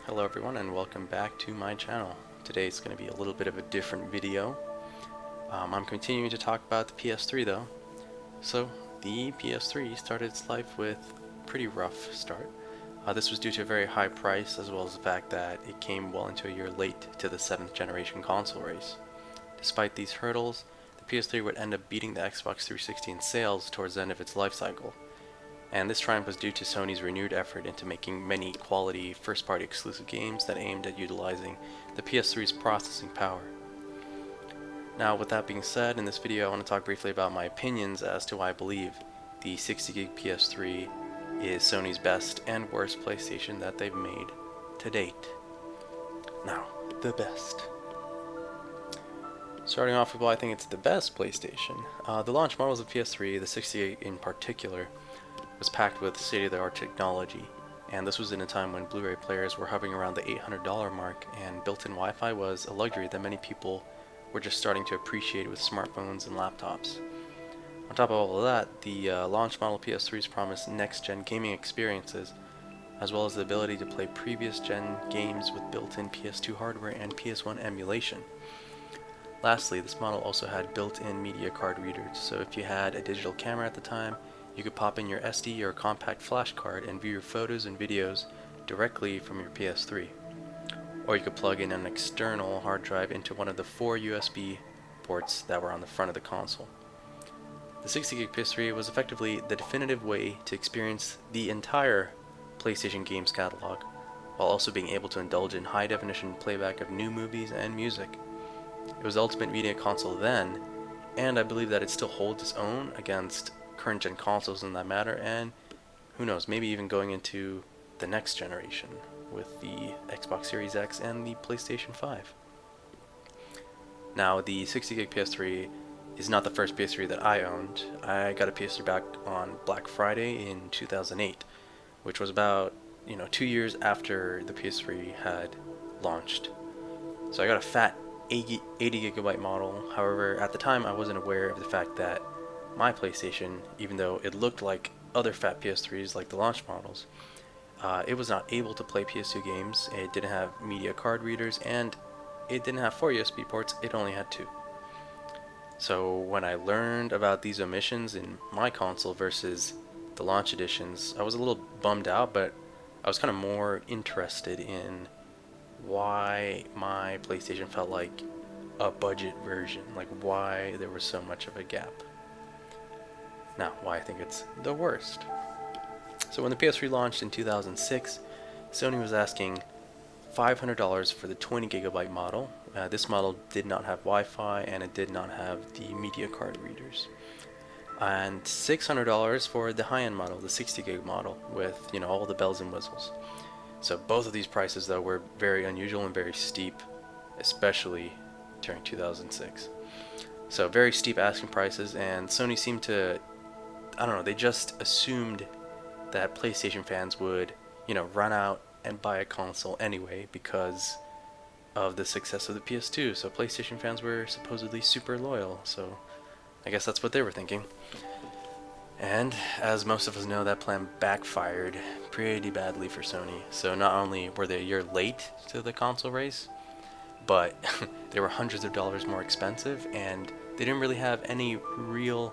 Hello everyone and welcome back to my channel. Today it's going to be a little bit of a different video. I'm continuing to talk about the PS3 though. So the PS3 started its life with a pretty rough start. This was due to a very high price as well as the fact that it came well into a year late to the 7th generation console race. Despite these hurdles, the PS3 would end up beating the Xbox 360 in sales towards the end of its life cycle. And this triumph was due to Sony's renewed effort into making many quality first-party exclusive games that aimed at utilizing the PS3's processing power. Now, with that being said, in this video I want to talk briefly about my opinions as to why I believe the 60GB PS3 is Sony's best and worst PlayStation that they've made to date. Now, the best. Starting off with why I think it's the best PlayStation. The launch models of PS3, the 60GB in particular, was packed with state-of-the-art technology, and this was in a time when Blu-ray players were hovering around the $800 mark, and built-in Wi-Fi was a luxury that many people were just starting to appreciate with smartphones and laptops. On top of all of that, the launch model PS3's promised next-gen gaming experiences, as well as the ability to play previous-gen games with built-in PS2 hardware and PS1 emulation. Lastly, this model also had built-in media card readers, so if you had a digital camera at the time, you could pop in your SD or compact flash card and view your photos and videos directly from your PS3. Or you could plug in an external hard drive into one of the 4 USB ports that were on the front of the console. The 60GB PS3 was effectively the definitive way to experience the entire PlayStation games catalog, while also being able to indulge in high-definition playback of new movies and music. It was the ultimate media console then, and I believe that it still holds its own against current gen consoles in that matter, and who knows, maybe even going into the next generation with the Xbox Series X and the PlayStation 5. Now, the 60GB PS3 is not the first PS3 that I owned. I got a PS3 back on Black Friday in 2008, which was about 2 years after the PS3 had launched. So I got a fat 80GB model. However, at the time I wasn't aware of the fact that my PlayStation, even though it looked like other fat PS3s like the launch models, it was not able to play PS2 games. It didn't have media card readers, and it didn't have 4 USB ports, it only had 2. So when I learned about these omissions in my console versus the launch editions, I was a little bummed out, but I was kind of more interested in why my PlayStation felt like a budget version, like why there was so much of a gap. Now, why I think it's the worst. So when the PS3 launched in 2006, Sony was asking $500 for the 20GB model. This model did not have Wi-Fi, and it did not have the media card readers. And $600 for the high-end model, the 60GB model, with all the bells and whistles. So both of these prices, though, were very unusual and very steep, especially during 2006. So very steep asking prices, and Sony seemed to, I don't know, they just assumed that PlayStation fans would, run out and buy a console anyway because of the success of the PS2. So PlayStation fans were supposedly super loyal, so I guess that's what they were thinking. And as most of us know, that plan backfired pretty badly for Sony. So not only were they a year late to the console race, but they were hundreds of dollars more expensive, and they didn't really have any real,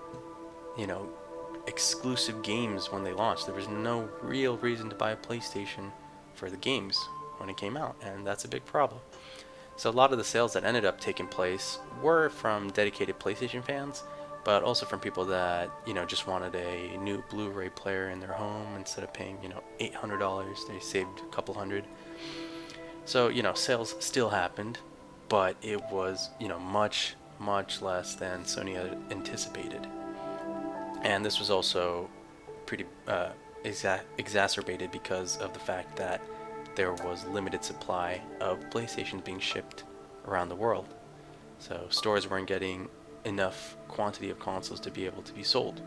exclusive games when they launched. There was no real reason to buy a PlayStation for the games when it came out, and that's a big problem. So a lot of the sales that ended up taking place were from dedicated PlayStation fans, but also from people that just wanted a new Blu-ray player in their home. Instead of paying $800, they saved a couple hundred. So sales still happened, but it was much less than Sony had anticipated. And this was also pretty exacerbated because of the fact that there was limited supply of PlayStations being shipped around the world. So stores weren't getting enough quantity of consoles to be able to be sold.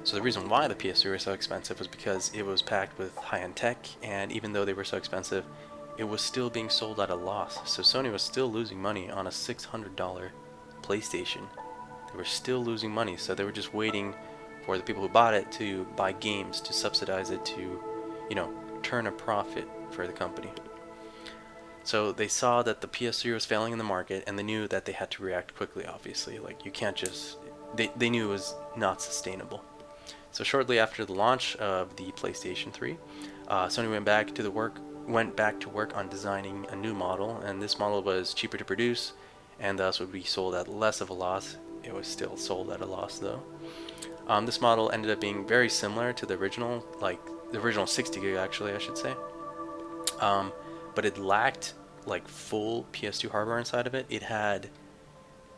So the reason why the PS3 was so expensive was because it was packed with high-end tech, and even though they were so expensive, it was still being sold at a loss. So Sony was still losing money on a $600 PlayStation. They were still losing money, so they were just waiting for the people who bought it to buy games to subsidize it to, turn a profit for the company. So they saw that the PS3 was failing in the market, and they knew that they had to react quickly, obviously. Like, you can't just... They knew it was not sustainable. So shortly after the launch of the PlayStation 3, Sony went back to work on designing a new model, and this model was cheaper to produce, and thus would be sold at less of a loss. It was still sold at a loss, though. This model ended up being very similar to the original, like the original 60 gig, actually, I should say. But it lacked like full PS2 hardware inside of it. It had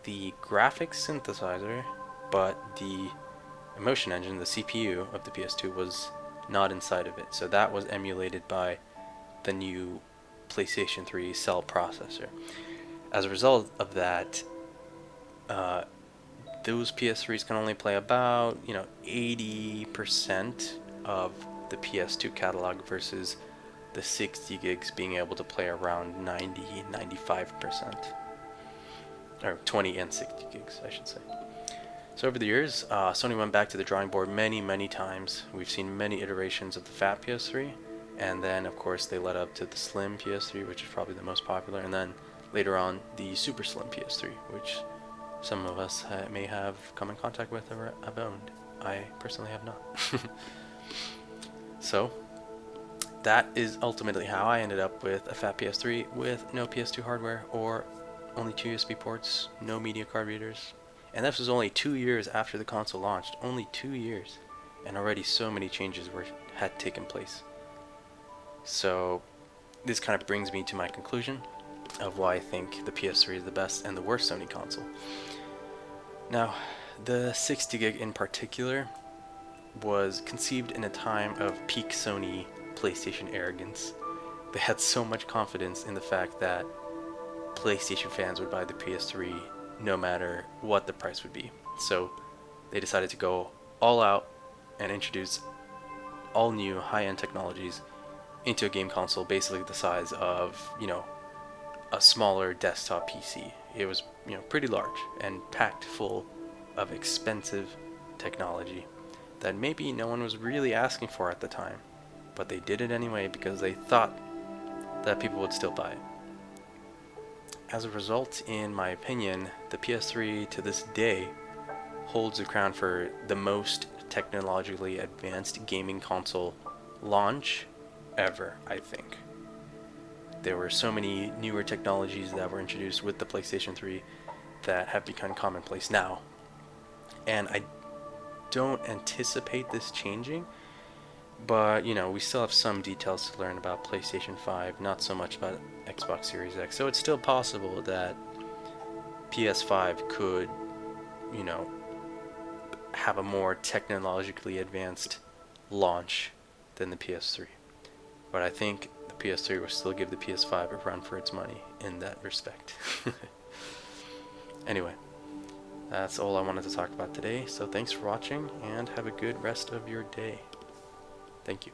the graphics synthesizer, but the emotion engine, the CPU of the PS2, was not inside of it. So that was emulated by the new PlayStation 3 cell processor. As a result of that, those PS3s can only play about 80% of the PS2 catalog versus the 60 gigs being able to play around 90-95%, or 20 and 60 gigs, I should say. So over the years, Sony went back to the drawing board many times. We've seen many iterations of the fat PS3, and then of course they led up to the slim PS3, which is probably the most popular, and then later on the super slim PS3, which some of us may have come in contact with or have owned. I personally have not. So that is ultimately how I ended up with a fat PS3 with no PS2 hardware, or only 2 USB ports, no media card readers. And this was only 2 years after the console launched. Only 2 years. And already so many changes had taken place. So this kind of brings me to my conclusion of why I think the PS3 is the best and the worst Sony console. Now, the 60 gig in particular was conceived in a time of peak Sony PlayStation arrogance. They had so much confidence in the fact that PlayStation fans would buy the PS3 no matter what the price would be. So they decided to go all out and introduce all new high-end technologies into a game console basically the size of, a smaller desktop PC. It was, pretty large and packed full of expensive technology that maybe no one was really asking for at the time, but they did it anyway because they thought that people would still buy it. As a result, in my opinion, the PS3 to this day holds the crown for the most technologically advanced gaming console launch ever, I think. There were so many newer technologies that were introduced with the PlayStation 3 that have become commonplace now. And I don't anticipate this changing, but we still have some details to learn about PlayStation 5, not so much about Xbox Series X. So it's still possible that PS5 could, have a more technologically advanced launch than the PS3. But I think the PS3 will still give the PS5 a run for its money in that respect. Anyway, that's all I wanted to talk about today. So thanks for watching, and have a good rest of your day. Thank you.